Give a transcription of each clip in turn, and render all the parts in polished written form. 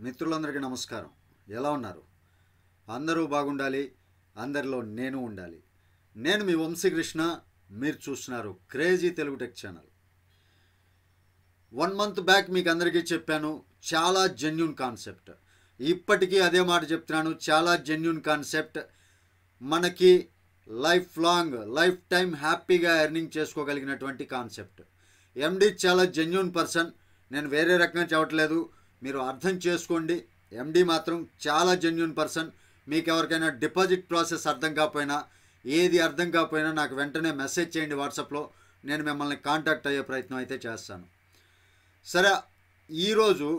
మిత్రులందరికీ నమస్కారం. ఎలా ఉన్నారు? అందరూ బాగుండాలి, అందరిలో నేను ఉండాలి. నేను మీ వంశీకృష్ణ. మీరు చూస్తున్నారు crazy Telugu tech channel. 1 month back మీకు అందరికీ చెప్పాను, చాలా జెన్యూన్ కాన్సెప్ట్. ఇప్పటికీ అదే మాట చెప్తున్నాను, చాలా జెన్యూన్ కాన్సెప్ట్. మనకి లైఫ్ టైం హ్యాపీగా ఎర్నింగ్ చేసుకోగలిగినటువంటి కాన్సెప్ట్. ఎండి చాలా జెన్యూన్ పర్సన్, నేను వేరే రకంగా చెప్పట్లేదు, మీరు అర్థం చేసుకోండి. ఎండి మాత్రం చాలా జెన్యూన్ పర్సన్. మీకు ఎవరికైనా డిపాజిట్ ప్రాసెస్ అర్థం కాకపోయినా, ఏది అర్థం కాకపోయినా నాకు వెంటనే మెసేజ్ చేయండి వాట్సాప్లో, నేను మిమ్మల్ని కాంటాక్ట్ అయ్యే ప్రయత్నం అయితే చేస్తాను. సరే, ఈరోజు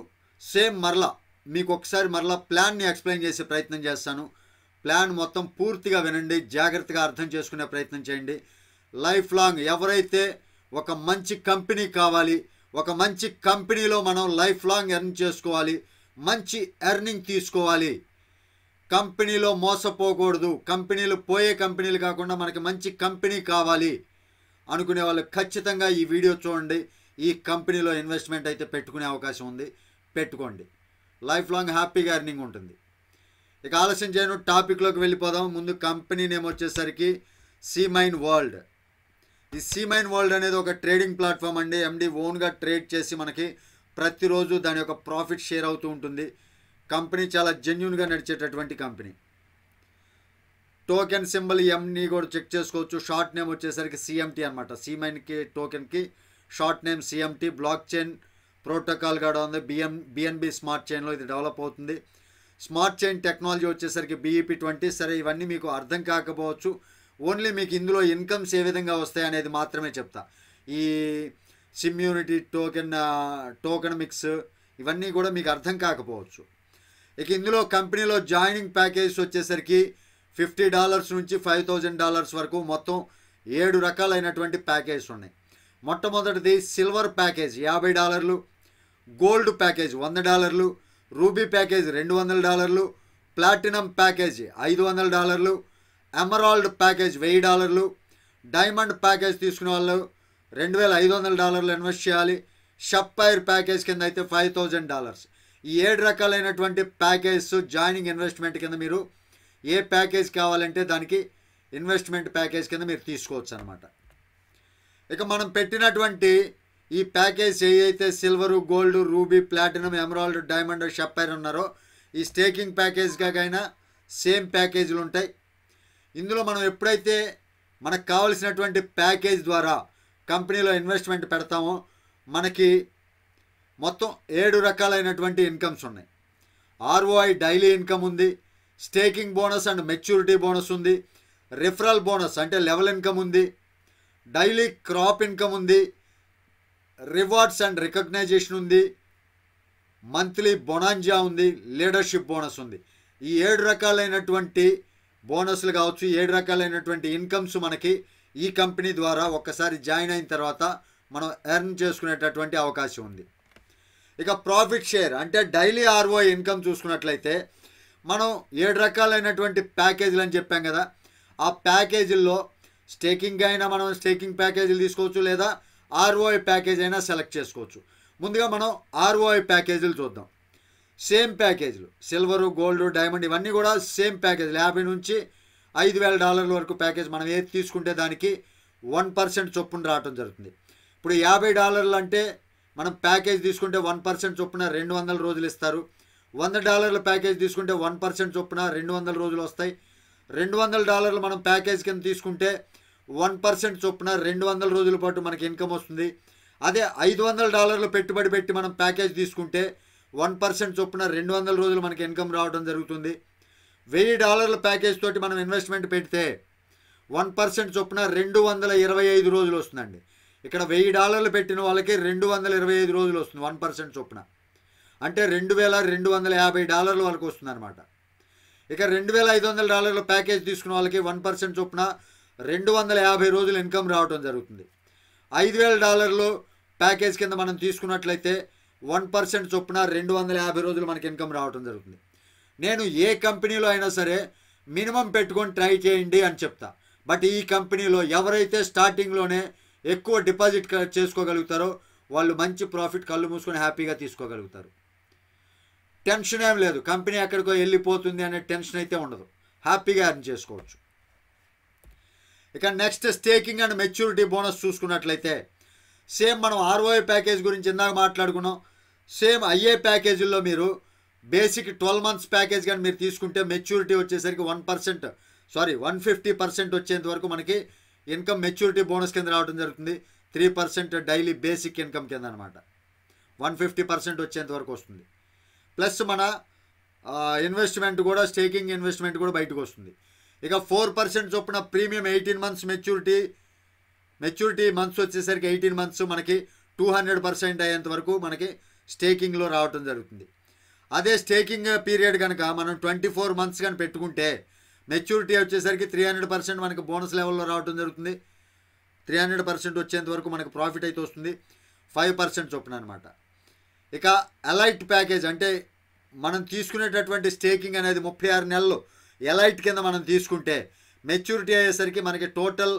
సేమ్ మీకు ఒకసారి ప్లాన్ని ఎక్స్ప్లెయిన్ చేసే ప్రయత్నం చేస్తాను. ప్లాన్ మొత్తం పూర్తిగా వినండి, జాగ్రత్తగా అర్థం చేసుకునే ప్రయత్నం చేయండి. లైఫ్ లాంగ్ ఎవరైతే ఒక మంచి కంపెనీ కావాలి, ఒక మంచి కంపెనీలో మనం లైఫ్ లాంగ్ ఎర్న్ చేసుకోవాలి, మంచి ఎర్నింగ్ తీసుకోవాలి, కంపెనీలో మోసపోకూడదు, పోయే కంపెనీలు కాకుండా మనకి మంచి కంపెనీ కావాలి అనుకునే వాళ్ళు ఖచ్చితంగా ఈ వీడియో చూడండి. ఈ కంపెనీలో ఇన్వెస్ట్మెంట్ అయితే పెట్టుకునే అవకాశం ఉంది, పెట్టుకోండి. లైఫ్ లాంగ్ హ్యాపీగా ఎర్నింగ్ ఉంటుంది. ఇక ఆలస్యం చేయను, టాపిక్లోకి వెళ్ళిపోదాం. ముందు కంపెనీ నేమ్ వచ్చేసరికి సీమైన్ వరల్డ్. ఈ సీమైన్ వరల్డ్ అనేది ఒక ట్రేడింగ్ ప్లాట్ఫామ్ అండి. ఎండి ఓన్గా ట్రేడ్ చేసి మనకి ప్రతిరోజు దాని యొక్క ప్రాఫిట్ షేర్ అవుతూ ఉంటుంది. కంపెనీ చాలా జెన్యూన్గా నడిచేటటువంటి కంపెనీ. టోకెన్ సింబల్ ఎంని కూడా చెక్ చేసుకోవచ్చు. షార్ట్ నేమ్ వచ్చేసరికి సిఎంటీ అనమాట. సీమైన్కి టోకెన్కి short name CMT. Blockchain protocol కూడా ఉంది. బిఎన్బి స్మార్ట్ చైన్లో ఇది డెవలప్ అవుతుంది. స్మార్ట్ చైన్ టెక్నాలజీ వచ్చేసరికి BEP20. సరే, ఇవన్నీ మీకు అర్థం కాకపోవచ్చు, ఓన్లీ మీకు ఇందులో ఇన్కమ్స్ ఏ విధంగా వస్తాయి అనేది మాత్రమే చెప్తా. ఈ సిమ్యూనిటీ టోకెనమిక్స్ ఇవన్నీ కూడా మీకు అర్థం కాకపోవచ్చు. ఇక ఇందులో కంపెనీలో జాయినింగ్ ప్యాకేజ్ వచ్చేసరికి $50 నుంచి $5,000 వరకు మొత్తం 7 రకాలైనటువంటి ప్యాకేజ్ ఉన్నాయి. మొట్టమొదటిది silver package $50, gold package $100, ruby package $200, platinum package $500, emerald package $1000, diamond package తీసుకునే వాళ్ళు $2,500 ఇన్వెస్ట్ చేయాలి. షప్పైర్ ప్యాకేజ్ కింద అయితే $5,000. ఈ 7 రకాలైనటువంటి ప్యాకేజ్ జాయినింగ్ ఇన్వెస్ట్మెంట్ కింద మీరు ఏ ప్యాకేజ్ కావాలంటే దానికి ఇన్వెస్ట్మెంట్ ప్యాకేజ్ కింద మీరు తీసుకోవచ్చు అనమాట. ఇక మనం పెట్టినటువంటి ఈ ప్యాకేజ్ ఏదైతే silver, gold, ruby, platinum, emerald, diamond, sapphire ఉన్నారో ఈ స్టేకింగ్ ప్యాకేజ్కైనా సేమ్ ప్యాకేజీలు ఉంటాయి. ఇందులో మనం ఎప్పుడైతే మనకు కావలసినటువంటి ప్యాకేజ్ ద్వారా కంపెనీలో ఇన్వెస్ట్మెంట్ పెడతామో మనకి మొత్తం 7 రకాలైనటువంటి ఇన్కమ్స్ ఉన్నాయి. ROI డైలీ ఇన్కమ్ ఉంది, staking bonus and maturity bonus ఉంది, రిఫరల్ బోనస్ అంటే లెవెల్ ఇన్కమ్ ఉంది, డైలీ క్రాప్ ఇన్కమ్ ఉంది, రివార్డ్స్ అండ్ రికగ్నైజేషన్ ఉంది, మంత్లీ బొనాంజా ఉంది, లీడర్షిప్ బోనస్ ఉంది. ఈ 7 రకాలైనటువంటి బోనస్లు కావచ్చు, 7 రకాలైనటువంటి ఇన్కమ్స్ మనకి ఈ కంపెనీ ద్వారా ఒక్కసారి జాయిన్ అయిన తర్వాత మనం ఎర్న్ చేసుకునేటటువంటి అవకాశం ఉంది. ఇక ప్రాఫిట్ షేర్ అంటే డైలీ ROI ఇన్కమ్ చూసుకున్నట్లయితే మనం 7 రకాలైనటువంటి ప్యాకేజీలు అని చెప్పాం కదా, ఆ ప్యాకేజీల్లో స్టేకింగ్ అయినా మనం స్టేకింగ్ ప్యాకేజీలు తీసుకోవచ్చు, లేదా ROI ప్యాకేజ్ అయినా సెలెక్ట్ చేసుకోవచ్చు. ముందుగా మనం ROI ప్యాకేజీలు చూద్దాం. సేమ్ ప్యాకేజీలు సిల్వరు, గోల్డ్, డైమండ్ ఇవన్నీ కూడా సేమ్ ప్యాకేజీలు. $50 నుంచి $5,000 వరకు ప్యాకేజ్ మనం ఏది తీసుకుంటే దానికి 1% చొప్పున రావటం జరుగుతుంది. ఇప్పుడు $50 అంటే మనం ప్యాకేజ్ తీసుకుంటే 1% చొప్పున 200 రోజులు ఇస్తారు. $100 ప్యాకేజ్ తీసుకుంటే 1% చొప్పున 200 రోజులు వస్తాయి. $200 మనం ప్యాకేజ్ కింద తీసుకుంటే 1% చొప్పున 200 రోజుల పాటు మనకి ఇన్కమ్ వస్తుంది. అదే $500 పెట్టుబడి పెట్టి మనం ప్యాకేజ్ తీసుకుంటే 1% చొప్పున 200 రోజులు మనకి ఇన్కమ్ రావడం జరుగుతుంది. $1000 ప్యాకేజ్ తోటి మనం ఇన్వెస్ట్మెంట్ పెడితే 1% చొప్పున 225 రోజులు వస్తుందండి. ఇక్కడ $1000 పెట్టిన వాళ్ళకి 225 రోజులు వస్తుంది 1% చొప్పున, అంటే $2,250 వరకు వస్తుంది అనమాట. ఇక $2,500 ప్యాకేజ్ తీసుకున్న వాళ్ళకి 1% చొప్పున 250 రోజులు ఇన్కమ్ రావడం జరుగుతుంది. $5,000 ప్యాకేజ్ కింద మనం తీసుకున్నట్లయితే 1% చొప్పున 250 రోజులు మనకి ఇన్కమ్ రావడం జరుగుతుంది. నేను ఏ కంపెనీలో అయినా సరే మినిమం పెట్టుకొని ట్రై చేయండి అని చెప్తా. బట్ ఈ కంపెనీలో ఎవరైతే స్టార్టింగ్లోనే ఎక్కువ డిపాజిట్ చేసుకోగలుగుతారో వాళ్ళు మంచి ప్రాఫిట్ కళ్ళు మూసుకొని హ్యాపీగా తీసుకోగలుగుతారు. టెన్షన్ ఏం లేదు, కంపెనీ ఎక్కడికో వెళ్ళిపోతుంది అనే టెన్షన్ అయితే ఉండదు, హ్యాపీగా ఎర్న్ చేసుకోవచ్చు. ఇక next staking and maturity bonus చూసుకున్నట్లయితే సేమ్ మనం ROI ప్యాకేజ్ గురించి ఇందాక మాట్లాడుకున్నాం. సేమ్ అయ్యే ప్యాకేజీల్లో మీరు బేసిక్ 12 months ప్యాకేజ్ కానీ మీరు తీసుకుంటే మెచ్యూరిటీ వచ్చేసరికి 150% వచ్చేంత వరకు మనకి ఇన్కమ్ మెచ్యూరిటీ బోనస్ కింద రావడం జరుగుతుంది. 3% డైలీ బేసిక్ ఇన్కమ్ కింద అనమాట. 150% వచ్చేంత వరకు వస్తుంది. ప్లస్ మన ఇన్వెస్ట్మెంట్ కూడా, స్టేకింగ్ ఇన్వెస్ట్మెంట్ కూడా బయటకు వస్తుంది. ఇక 4% చొప్పున ప్రీమియం 18 months మెచ్యూరిటీ మంత్స్ వచ్చేసరికి 18 months మనకి 200% అయ్యేంత వరకు మనకి స్టేకింగ్లో రావటం జరుగుతుంది. అదే స్టేకింగ్ పీరియడ్ కనుక మనం 24 months కానీ పెట్టుకుంటే మెచ్యూరిటీ వచ్చేసరికి 300% మనకి బోనస్ లెవెల్లో రావటం జరుగుతుంది. 300% వచ్చేంత వరకు మనకు ప్రాఫిట్ అయితే వస్తుంది. 5% చొప్పున అనమాట. ఇక ఎలైట్ ప్యాకేజ్ అంటే మనం తీసుకునేటటువంటి స్టేకింగ్ అనేది 36 నెలలు ఎలైట్ కింద మనం తీసుకుంటే మెచ్యూరిటీ అయ్యేసరికి మనకి టోటల్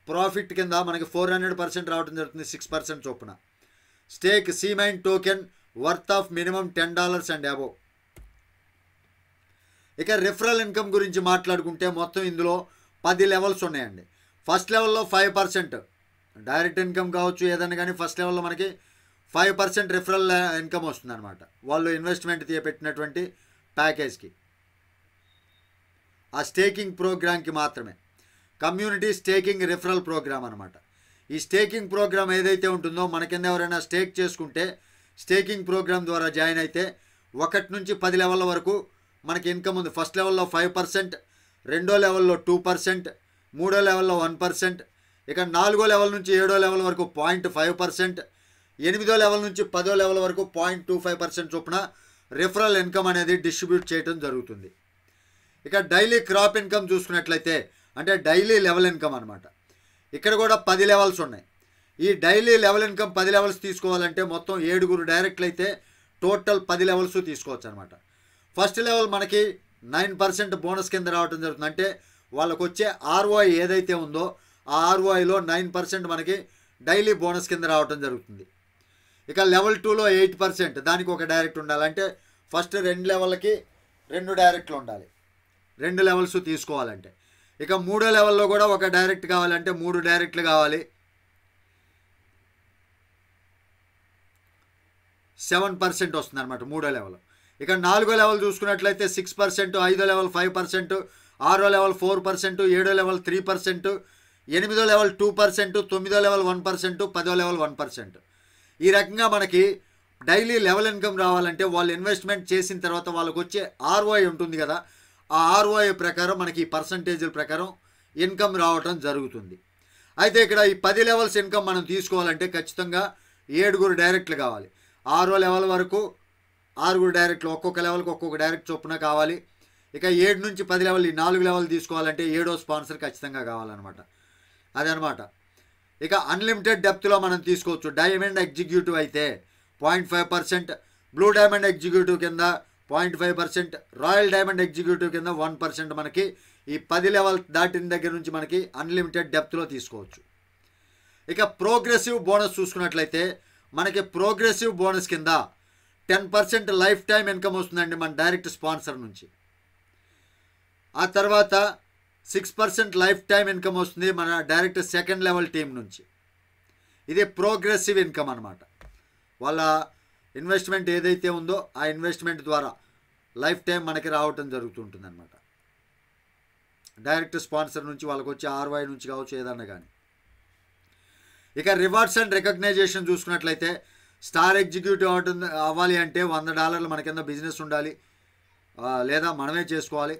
ప్రాఫిట్ కింద మనకి 400% రావడం జరుగుతుంది. 6% చొప్పున. Stake CMine token worth of minimum $10 and above. ఇక రిఫరల్ ఇన్కమ్ గురించి మాట్లాడుకుంటే మొత్తం ఇందులో 10 లెవెల్స్ ఉన్నాయండి. ఫస్ట్ లెవెల్లో 5% డైరెక్ట్ ఇన్కమ్ కావచ్చు ఏదైనా కానీ, ఫస్ట్ లెవెల్లో మనకి 5% రిఫరల్ ఇన్కమ్ వస్తుంది అనమాట, వాళ్ళు ఇన్వెస్ట్మెంట్ పెట్టినటువంటి ప్యాకేజ్కి, ఆ స్టేకింగ్ ప్రోగ్రామ్కి మాత్రమే. కమ్యూనిటీ స్టేకింగ్ రిఫరల్ ప్రోగ్రామ్ అనమాట. ఈ స్టేకింగ్ ప్రోగ్రామ్ ఏదైతే ఉంటుందో మన కింద ఎవరైనా స్టేక్ చేసుకుంటే స్టేకింగ్ ప్రోగ్రామ్ ద్వారా జాయిన్ అయితే 1 నుంచి 10 లెవెల్ల వరకు మనకి ఇన్కమ్ ఉంది. ఫస్ట్ లెవెల్లో 5%, రెండో లెవెల్లో 2%, మూడో లెవెల్లో 1%, ఇక 4వ లెవెల్ నుంచి 7వ లెవెల్ వరకు 0.5%, 8వ లెవెల్ నుంచి 10వ లెవెల్ వరకు 0.25% చొప్పున రిఫరల్ ఇన్కమ్ అనేది డిస్ట్రిబ్యూట్ చేయడం జరుగుతుంది. ఇక డైలీ క్రాప్ ఇన్కమ్ చూసుకున్నట్లయితే అంటే డైలీ లెవెల్ ఇన్కమ్ అనమాట. ఇక్కడ కూడా 10 లెవెల్స్ ఉన్నాయి. ఈ డైలీ లెవెల్ ఇన్కమ్ 10 లెవెల్స్ తీసుకోవాలంటే మొత్తం 7 డైరెక్ట్లు అయితే టోటల్ 10 లెవెల్స్ తీసుకోవచ్చు అనమాట. ఫస్ట్ లెవెల్ మనకి 9% బోనస్ కింద రావడం జరుగుతుంది. అంటే వాళ్ళకు వచ్చే ROI ఏదైతే ఉందో ఆ ROIలో 9% మనకి డైలీ బోనస్ కింద రావడం జరుగుతుంది. ఇక లెవెల్ 2లో 8%, దానికి ఒక డైరెక్ట్ ఉండాలంటే ఫస్ట్ 2 లెవెల్కి 2 డైరెక్ట్లు ఉండాలి, 2 లెవెల్స్ తీసుకోవాలంటే. ఇక 3వ లెవెల్లో కూడా ఒక డైరెక్ట్ కావాలంటే 3 డైరెక్ట్లు కావాలి. 7% వస్తుంది అనమాట 3వ లెవెల్. ఇక 4వ లెవెల్ చూసుకున్నట్లయితే 6%, 5వ లెవెల్ 5%, 6వ లెవెల్ 4%, 7వ లెవెల్ 3%, 8వ లెవెల్ 2%, 9వ లెవెల్ 1%, 10వ లెవెల్ 1%. ఈ రకంగా మనకి డైలీ లెవెల్ ఇన్కమ్ రావాలంటే వాళ్ళు ఇన్వెస్ట్మెంట్ చేసిన తర్వాత వాళ్ళకు వచ్చే ROI ఉంటుంది కదా, ఆ ROI ప్రకారం మనకి ఈ పర్సంటేజ్ల ప్రకారం ఇన్కమ్ రావటం జరుగుతుంది. అయితే ఇక్కడ ఈ 10 లెవెల్స్ ఇన్కమ్ మనం తీసుకోవాలంటే ఖచ్చితంగా 7 డైరెక్ట్లు కావాలి. 6వ లెవెల్ వరకు 6 డైరెక్ట్లు, ఒక్కొక్క లెవెల్కి ఒక్కొక్క డైరెక్ట్ చొప్పున కావాలి. ఇక 7 నుంచి 10 లెవెల్, ఈ 4 లెవెల్ తీసుకోవాలంటే 7వ స్పాన్సర్ ఖచ్చితంగా కావాలన్నమాట. అదనమాట. ఇక అన్లిమిటెడ్ డెప్త్లో మనం తీసుకోవచ్చు. డైమండ్ ఎగ్జిక్యూటివ్ అయితే 0.5%, బ్లూ డైమండ్ ఎగ్జిక్యూటివ్ కింద 0.5%, రాయల్ డైమండ్ ఎగ్జిక్యూటివ్ కింద 1% మనకి ఈ 10 లెవెల్ దాటిన దగ్గర నుంచి మనకి అన్లిమిటెడ్ డెప్త్లో తీసుకోవచ్చు. ఇక ప్రోగ్రెసివ్ బోనస్ చూసుకున్నట్లయితే మనకి ప్రోగ్రెసివ్ బోనస్ కింద 10% లైఫ్ టైం ఇన్కమ్ వస్తుందండి మన డైరెక్ట్ స్పాన్సర్ నుంచి. ఆ తర్వాత 6% లైఫ్ టైం ఇన్కమ్ వస్తుంది మన డైరెక్ట్ సెకండ్ లెవెల్ టీం నుంచి. ఇది ప్రోగ్రెసివ్ ఇన్కమ్ అనమాట. వాళ్ళ ఇన్వెస్ట్మెంట్ ఏదైతే ఉందో ఆ ఇన్వెస్ట్మెంట్ ద్వారా లైఫ్ టైం మనకి రావటం జరుగుతుంటుంది అనమాట. డైరెక్ట్ స్పాన్సర్ నుంచి వాళ్ళకి వచ్చే ROI నుంచి కావచ్చు ఏదన్నా కానీ. ఇక రివార్డ్స్ అండ్ రికగ్నైజేషన్ చూసుకున్నట్లయితే స్టార్ ఎగ్జిక్యూటివ్ అవ్వాలి అంటే $100 మన కింద బిజినెస్ ఉండాలి, లేదా మనమే చేసుకోవాలి.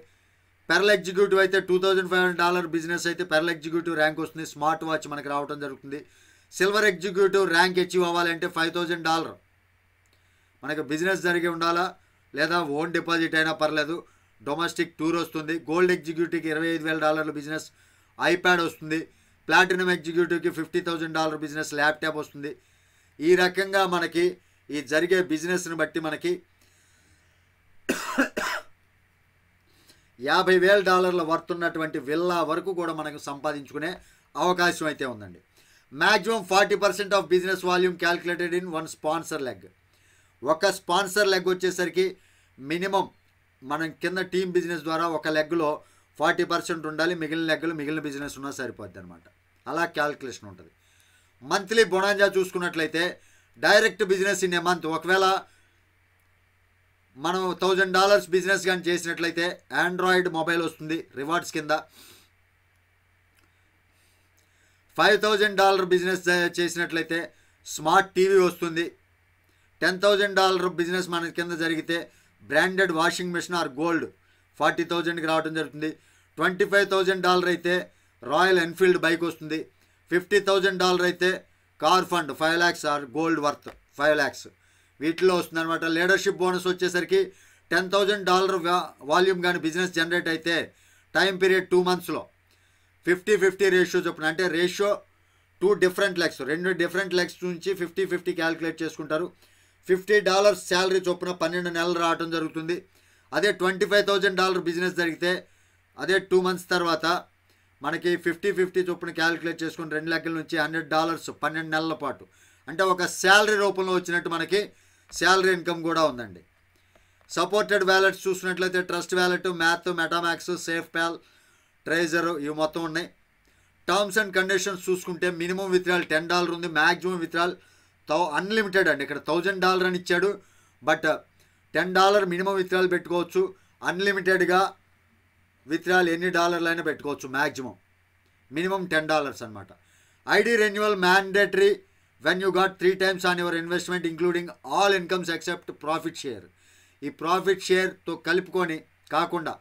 పెరల్ ఎగ్జిక్యూటివ్ అయితే $2,500 బిజినెస్ అయితే పెరల్ ఎగ్జిక్యూటివ్ ర్యాంక్ వస్తుంది. స్మార్ట్ వాచ్ మనకి రావడం జరుగుతుంది. సిల్వర్ ఎగ్జిక్యూటివ్ ర్యాంక్ అచీవ్ అవ్వాలంటే $5,000 మనకి బిజినెస్ జరిగి ఉండాలా, లేదా ఓన్ డిపాజిట్ అయినా పర్లేదు, డొమెస్టిక్ టూర్ వస్తుంది. గోల్డ్ ఎగ్జిక్యూటివ్కి $25,000 బిజినెస్, ఐప్యాడ్ వస్తుంది. ప్లాటినం ఎగ్జిక్యూటివ్కి $50,000 బిజినెస్, ల్యాప్టాప్ వస్తుంది. ఈ రకంగా మనకి ఈ జరిగే బిజినెస్ని బట్టి మనకి $50,000 వర్త్ ఉన్నటువంటి విల్లా వరకు కూడా మనకు సంపాదించుకునే అవకాశం అయితే ఉందండి. Maximum 40% of business volume calculated in 1 sponsor leg. ఒక స్పాన్సర్ లెగ్ వచ్చేసరికి మినిమం మనం కింద టీమ్ బిజినెస్ ద్వారా ఒక లెగ్లో 40% ఉండాలి, మిగిలిన బిజినెస్ ఉన్నా సరిపోద్ది అనమాట. అలా క్యాల్కులేషన్ ఉంటుంది. మంత్లీ బొనాంజా చూసుకున్నట్లయితే direct business in a month, ఒకవేళ మనం $1000 బిజినెస్ కానీ చేసినట్లయితే ఆండ్రాయిడ్ మొబైల్ వస్తుంది రివార్డ్స్ కింద. $5000 బిజినెస్ చేసినట్లయితే స్మార్ట్ టీవీ వస్తుంది. $10,000 బిజినెస్ మన కింద జరిగితే branded washing machine or gold 40,000కి రావడం జరుగుతుంది. $25,000 అయితే రాయల్ ఎన్ఫీల్డ్ బైక్ వస్తుంది. $50,000 అయితే car fund 5 lakhs or gold worth 5 lakhs వీటిలో వస్తుంది అనమాట. లీడర్షిప్ బోనస్ వచ్చేసరికి $10,000 వాల్యూమ్ కానీ బిజినెస్ జనరేట్ అయితే టైం పీరియడ్ 2 monthsలో 50-50 రేషియో చొప్పున, అంటే ratio 2 different legs, 2 different legs నుంచి 50-50 క్యాలిక్యులేట్ చేసుకుంటారు. $50 శాలరీ చొప్పున 12 నెలలు రావడం జరుగుతుంది. అదే $25,000 బిజినెస్ జరిగితే అదే 2 months తర్వాత మనకి 50-50 చొప్పున క్యాలిక్యులేట్ చేసుకుని 2 లెక్కల నుంచి $100 12 నెలల పాటు, అంటే ఒక శాలరీ రూపంలో వచ్చినట్టు మనకి శాలరీ ఇన్కమ్ కూడా ఉందండి. సపోర్టెడ్ వ్యాలెట్స్ చూసినట్లయితే Trust Wallet, Math, MetaMask, SafePal, Trezor ఇవి మొత్తం ఉన్నాయి. టర్మ్స్ అండ్ కండిషన్స్ చూసుకుంటే మినిమం విత్డ్రాల్ $10 ఉంది, మ్యాక్సిమం విత్డ్రాల్ అన్లిమిటెడ్ అండి. ఇక్కడ $1,000 అని ఇచ్చాడు, బట్ $10 మినిమం విత్డ్రాల్ పెట్టుకోవచ్చు. అన్లిమిటెడ్గా విత్డ్రాల్ ఎన్ని డాలర్లు అయినా పెట్టుకోవచ్చు, మ్యాక్సిమం మినిమం $10 అనమాట. ID renewal mandatory when you got 3 times on your investment including all incomes except profit share. ఈ ప్రాఫిట్ షేర్తో కలుపుకొని కాకుండా,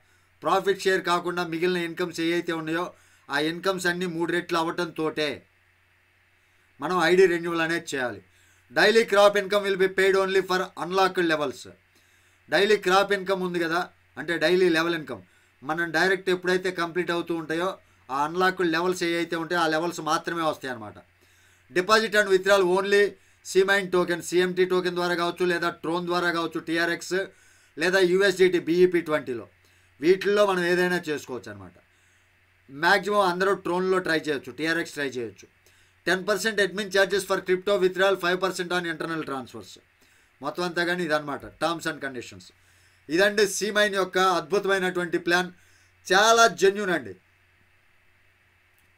ప్రాఫిట్ షేర్ కాకుండా మిగిలిన ఇన్కమ్స్ ఏవైతే ఉన్నాయో ఆ ఇన్కమ్స్ అన్నీ 3 రెట్లు అవ్వటంతో మనం ఐడి రెన్యువల్ అనేది చేయాలి. Daily crop income will be paid only for unlocked levels. Daily crop income ఉంది కదా, అంటే డైలీ లెవెల్ ఇన్కమ్ మనం డైరెక్ట్ ఎప్పుడైతే కంప్లీట్ అవుతూ ఉంటాయో ఆ అన్లాక్డ్ లెవెల్స్ ఏవైతే ఉంటాయో ఆ లెవెల్స్ మాత్రమే వస్తాయి అన్నమాట. Deposit and withdrawal only CMine token, CMT token ద్వారా కావచ్చు, లేదా ట్రోన్ ద్వారా కావచ్చు, టీఆర్ఎక్స్ లేదా యూఎస్డిటీ BEP20లో, వీటిల్లో మనం ఏదైనా చేసుకోవచ్చు అనమాట. మ్యాక్సిమం అందరూ ట్రోన్లో ట్రై చేయొచ్చు, టీఆర్ఎక్స్ ట్రై చేయొచ్చు. 10% admin charges for crypto withdrawal, 5% on internal transfers. మొత్తం అంతా కానీ ఇదనమాట టర్మ్స్ అండ్ కండిషన్స్. ఇదండి సిమైన్ యొక్క అద్భుతమైనటువంటి ప్లాన్. చాలా జెన్యూన్ అండి,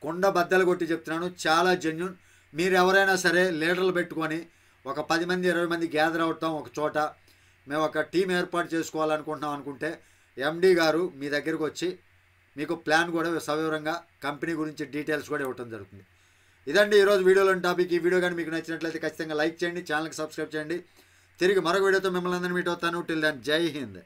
కొండ బద్దలు కొట్టి చెప్తున్నాను, చాలా జెన్యూన్. మీరు ఎవరైనా సరే లీడర్లు పెట్టుకొని ఒక 10 మంది 20 మంది గ్యాదర్ అవుతాం ఒక చోట, మేము ఒక టీం ఏర్పాటు చేసుకోవాలనుకుంటున్నాం అనుకుంటే ఎండి గారు మీ దగ్గరకు వచ్చి మీకు ప్లాన్ కూడా సవివరంగా కంపెనీ గురించి డీటెయిల్స్ కూడా ఇవ్వడం జరుగుతుంది. ఇదండి ఈరోజు వీడియోలోని టాపిక్. ఈ వీడియో కానీ మీకు నచ్చినట్లయితే ఖచ్చితంగా లైక్ చేయండి, ఛానల్కి సబ్స్క్రైబ్ చేయండి. తిరిగి మరొక వీడియోతో మిమ్మల్ని అందరినీ మీట్ అవుతాను. టిల్ దెన్ జై హింద్.